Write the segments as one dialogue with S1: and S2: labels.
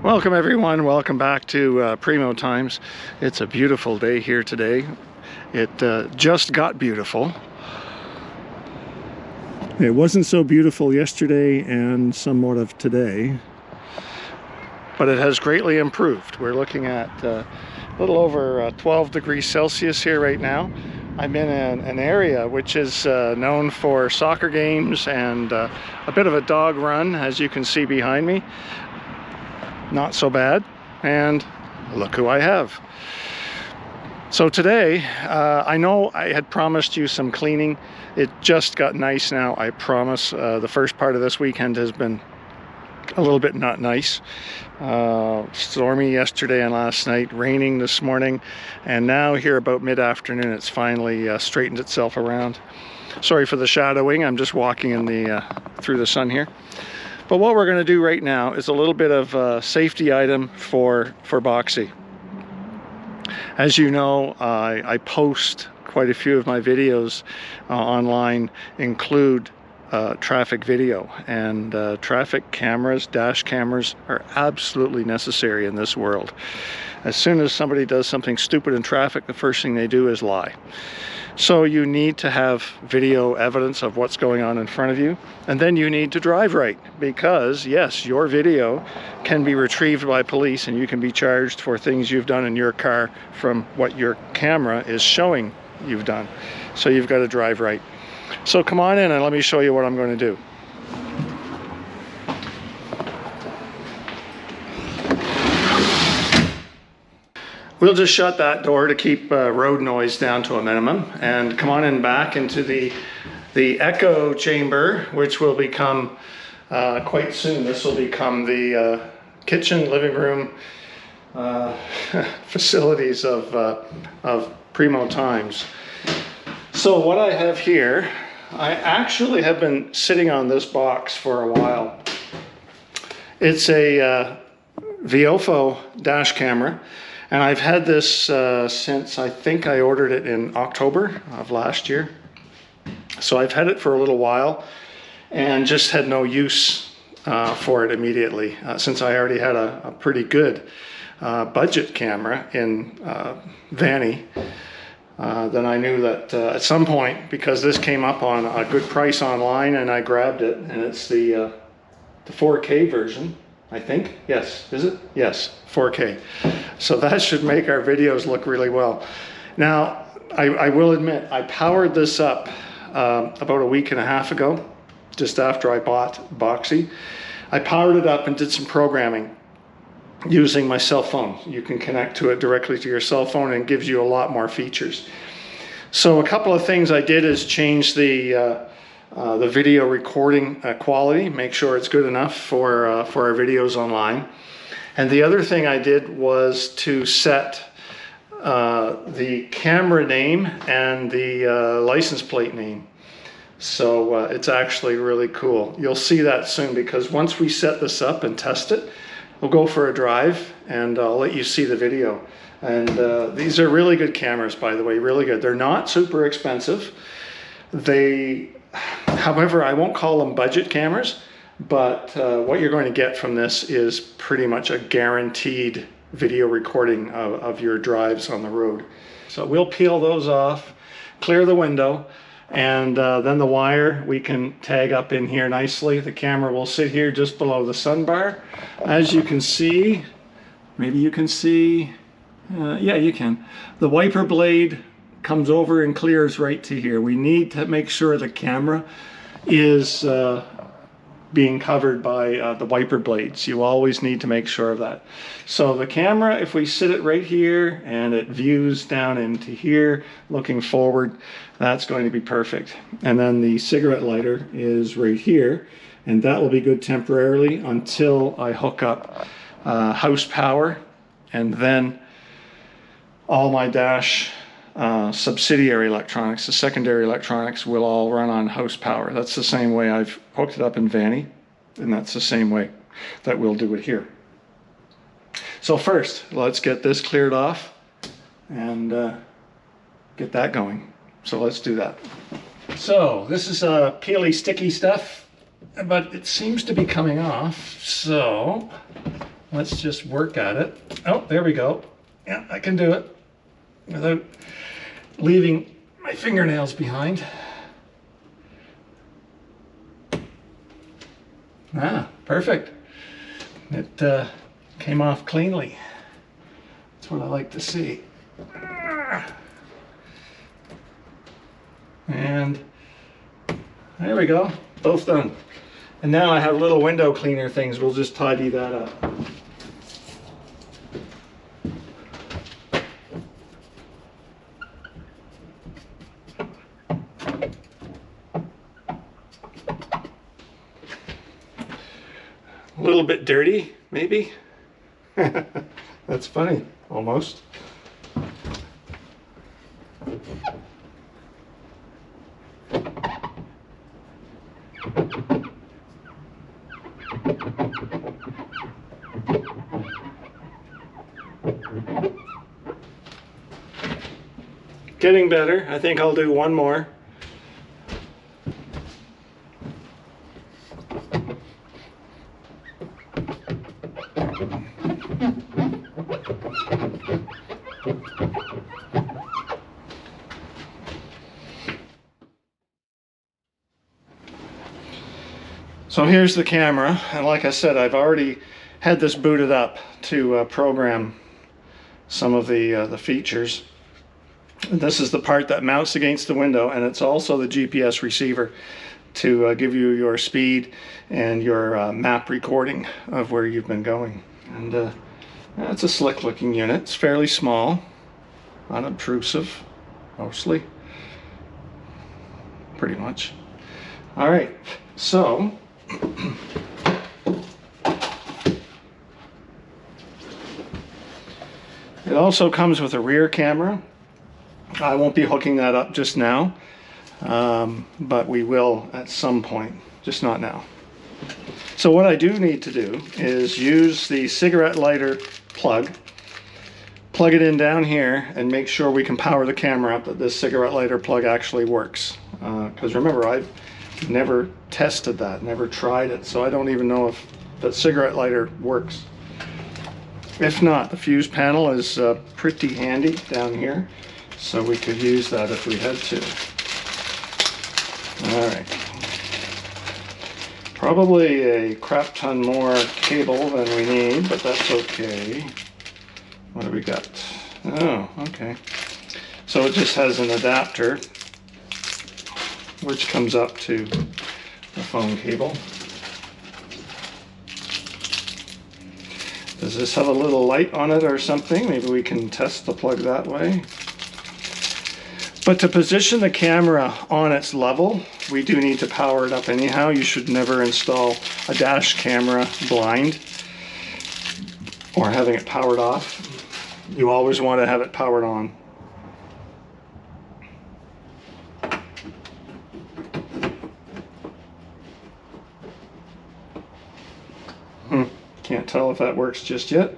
S1: Welcome everyone, welcome back to PRiMO Times. It's a beautiful day here today. It just got beautiful. It wasn't so beautiful yesterday and somewhat of today, but it has greatly improved. We're looking at a little over 12 degrees Celsius here right now. I'm in an area which is known for soccer games and a bit of a dog run, as you can see behind me. Not so bad, and look who I have. So today, I know I had promised you some cleaning. It just got nice now, I promise. The first part of this weekend has been a little bit not nice. Stormy yesterday and last night, raining this morning, and now here about mid-afternoon it's finally straightened itself around. Sorry for the shadowing, I'm just walking in the through the sun here. But what we're going to do right now is a little bit of a safety item for Boxxy. As you know, I post quite a few of my videos online, include traffic video, and traffic cameras, dash cameras are absolutely necessary in this world. As soon as somebody does something stupid in traffic, the first thing they do is lie. So you need to have video evidence of what's going on in front of you, and then you need to drive right, because yes, your video can be retrieved by police and you can be charged for things you've done in your car from what your camera is showing you've done. So you've got to drive right. So come on in and let me show you what I'm going to do. We'll just shut that door to keep road noise down to a minimum, and come on in back into the echo chamber, which will become quite soon. This will become the kitchen, living room facilities of PRiMO Times. So what I have here, I actually have been sitting on this box for a while. It's a Viofo dash camera. And I've had this since, I think I ordered it in October of last year. So I've had it for a little while and just had no use for it immediately. Since I already had a pretty good budget camera in Vanny, then I knew that at some point, because this came up on a good price online and I grabbed it, and it's the 4K version. I think, yes, is it? Yes, 4K. So that should make our videos look really well. Now, I will admit, I powered this up about a week and a half ago, just after I bought Boxxy. I powered it up and did some programming using my cell phone. You can connect to it directly to your cell phone, and it gives you a lot more features. So a couple of things I did is change the video recording quality, make sure it's good enough for our videos online. And the other thing I did was to set the camera name and the license plate name. So it's actually really cool. You'll see that soon, because once we set this up and test it, we'll go for a drive and I'll let you see the video. And these are really good cameras, by the way, really good. They're not super expensive. However, I won't call them budget cameras, but what you're going to get from this is pretty much a guaranteed video recording of your drives on the road. So we'll peel those off, clear the window, and then the wire we can tag up in here nicely. The camera will sit here just below the sun bar. As you can see, maybe you can see, yeah, you can. The wiper blade comes over and clears right to here. We need to make sure the camera is being covered by the wiper blades. You always need to make sure of that. So the camera, if we sit it right here and it views down into here looking forward, that's going to be perfect. And then the cigarette lighter is right here, and that will be good temporarily until I hook up house power, and then all my dash subsidiary electronics, the secondary electronics, will all run on house power. That's the same way I've hooked it up in Vanny, and that's the same way that we'll do it here. So first, let's get this cleared off and get that going. So let's do that. So this is peely sticky stuff, but it seems to be coming off. So let's just work at it. Oh, there we go. Yeah, I can do it without leaving my fingernails behind. Ah, perfect. It came off cleanly. That's what I like to see. And there we go, both done. And now I have little window cleaner things. We'll just tidy that up. A little bit dirty, maybe. That's funny, almost. Getting better. I think I'll do one more. So here's the camera, and like I said, I've already had this booted up to program some of the features. And this is the part that mounts against the window, and it's also the GPS receiver to give you your speed and your map recording of where you've been going. And it's a slick looking unit. It's fairly small, unobtrusive, mostly, pretty much. All right, so it also comes with a rear camera. I won't be hooking that up just now, but we will at some point, just not now. So what I do need to do is use the cigarette lighter plug it in down here, and make sure we can power the camera up, that this cigarette lighter plug actually works. Because remember, I've never tested that, never tried it, so I don't even know if the cigarette lighter works. If not, the fuse panel is pretty handy down here, so we could use that if we had to. All right. Probably a crap ton more cable than we need, but that's okay. What do we got? Oh, okay. So it just has an adapter, which comes up to the phone cable. Does this have a little light on it or something? Maybe we can test the plug that way. But to position the camera on its level, we do need to power it up anyhow. You should never install a dash camera blind or having it powered off. You always want to have it powered on. Can't tell if that works just yet.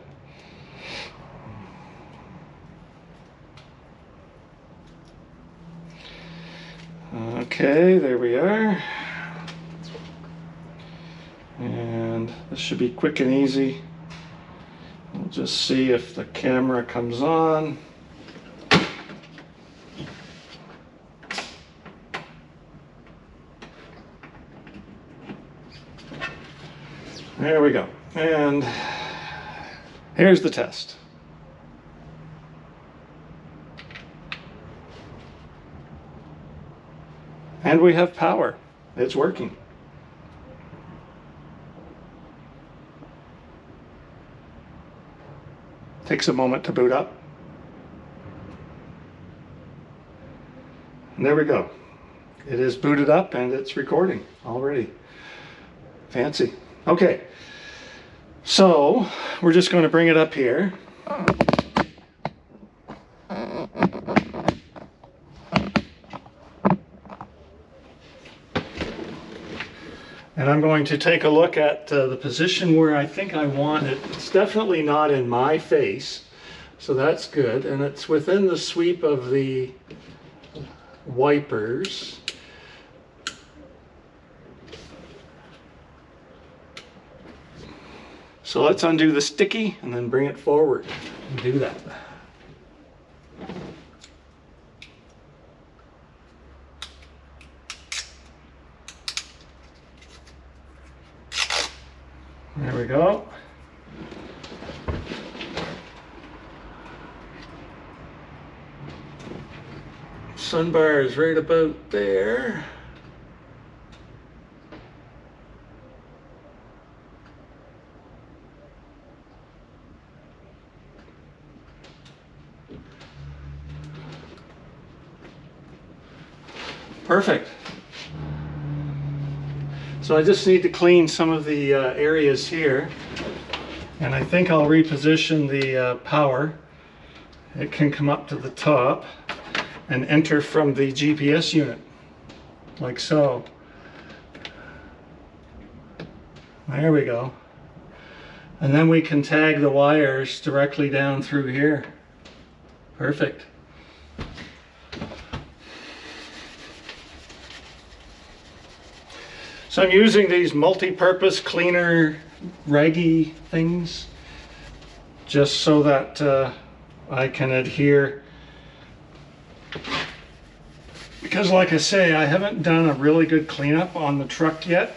S1: Okay, there we are. And this should be quick and easy. We'll just see if the camera comes on. There we go. And here's the test. And we have power. It's working. Takes a moment to boot up. And there we go. It is booted up and it's recording already. Fancy. Okay. So we're just going to bring it up here. And I'm going to take a look at the position where I think I want it. It's definitely not in my face, so that's good. And it's within the sweep of the wipers. So let's undo the sticky and then bring it forward and do that. There we go. Sun bar is right about there. Perfect. So I just need to clean some of the areas here, and I think I'll reposition the power. It can come up to the top and enter from the GPS unit, like so. There we go. And then we can tag the wires directly down through here. Perfect. So I'm using these multi-purpose cleaner raggy things just so that I can adhere. Because like I say, I haven't done a really good cleanup on the truck yet,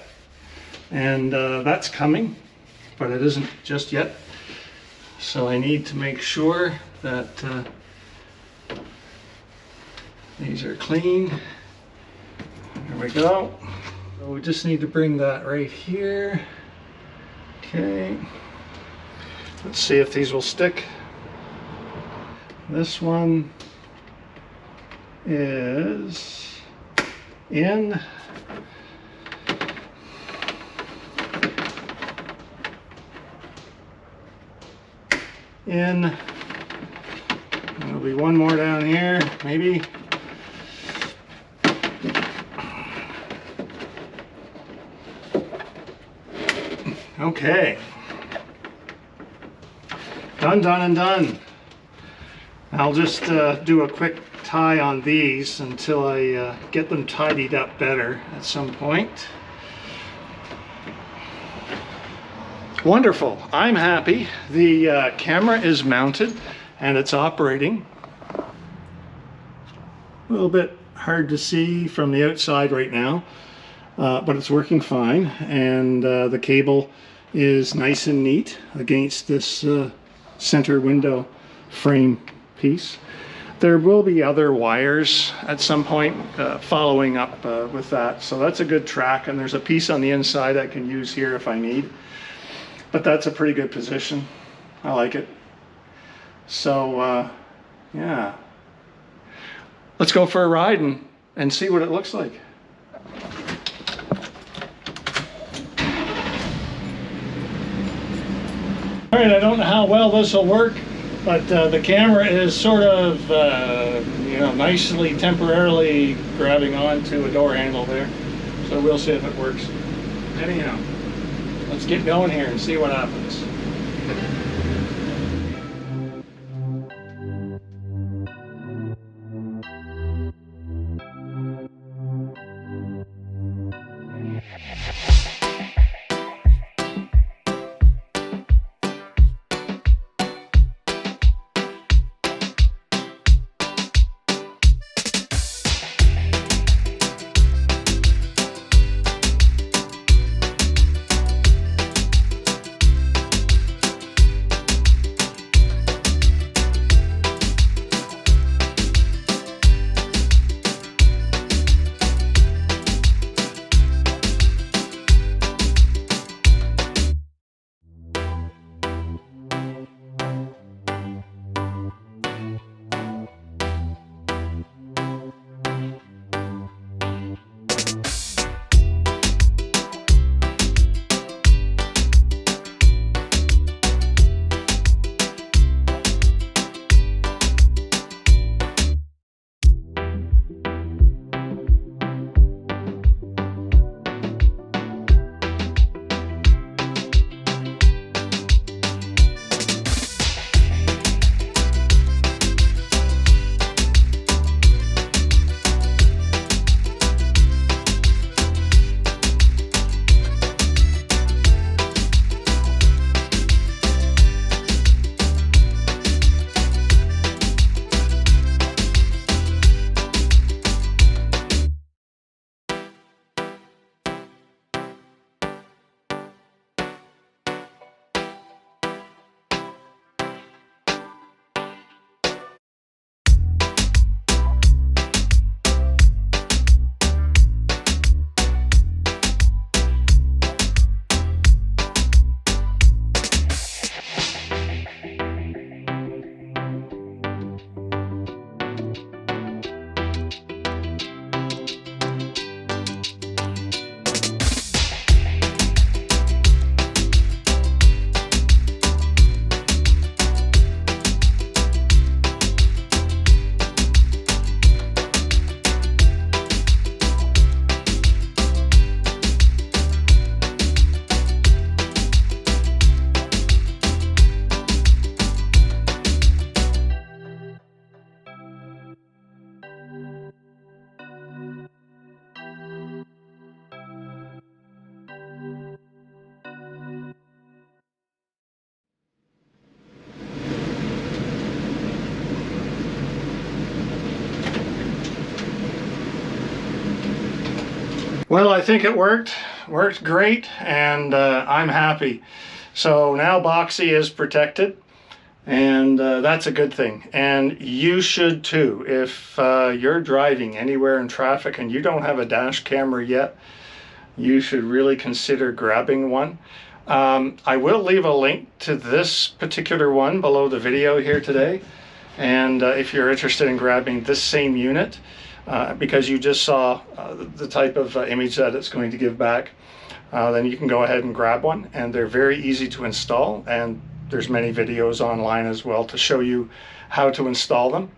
S1: and that's coming, but it isn't just yet. So I need to make sure that these are clean. There we go. So we just need to bring that right here. Okay. Let's see if these will stick. This one is in. There'll be one more down here, maybe. Okay. Done, done, and done. I'll just do a quick tie on these until I get them tidied up better at some point. Wonderful. I'm happy. The camera is mounted and it's operating. A little bit hard to see from the outside right now, but it's working fine, and the cable is nice and neat against this center window frame piece. There will be other wires at some point following up with that, so that's a good track, and there's a piece on the inside I can use here if I need, but that's a pretty good position. I like it. So yeah, let's go for a ride and see what it looks like. All right, I don't know how well this will work, but the camera is sort of, you know, nicely temporarily grabbing onto a door handle there. So we'll see if it works. Anyhow, let's get going here and see what happens. Well, I think it worked great, and I'm happy. So now Boxxy is protected, and that's a good thing. And you should too. If you're driving anywhere in traffic and you don't have a dash camera yet, you should really consider grabbing one. I will leave a link to this particular one below the video here today. And if you're interested in grabbing this same unit, because you just saw the type of image that it's going to give back, then you can go ahead and grab one. And they're very easy to install, and there's many videos online as well to show you how to install them.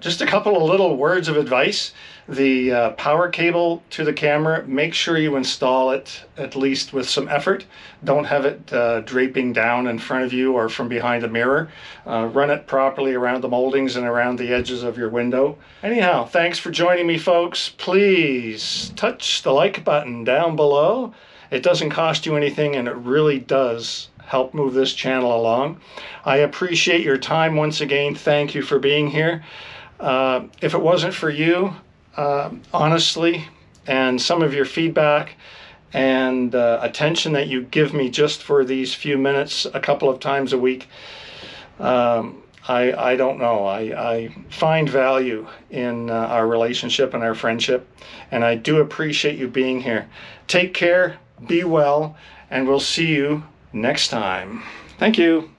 S1: Just a couple of little words of advice. The power cable to the camera, make sure you install it at least with some effort. Don't have it draping down in front of you or from behind a mirror. Run it properly around the moldings and around the edges of your window. Anyhow, thanks for joining me, folks. Please touch the like button down below. It doesn't cost you anything, and it really does help move this channel along. I appreciate your time once again. Thank you for being here. If it wasn't for you, honestly, and some of your feedback and attention that you give me just for these few minutes a couple of times a week, I don't know. I find value in our relationship and our friendship, and I do appreciate you being here. Take care, be well, and we'll see you next time. Thank you.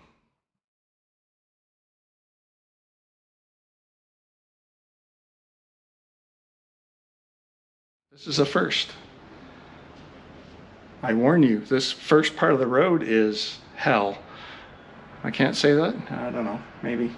S1: This is a first. I warn you, this first part of the road is hell. I can't say that? I don't know, maybe.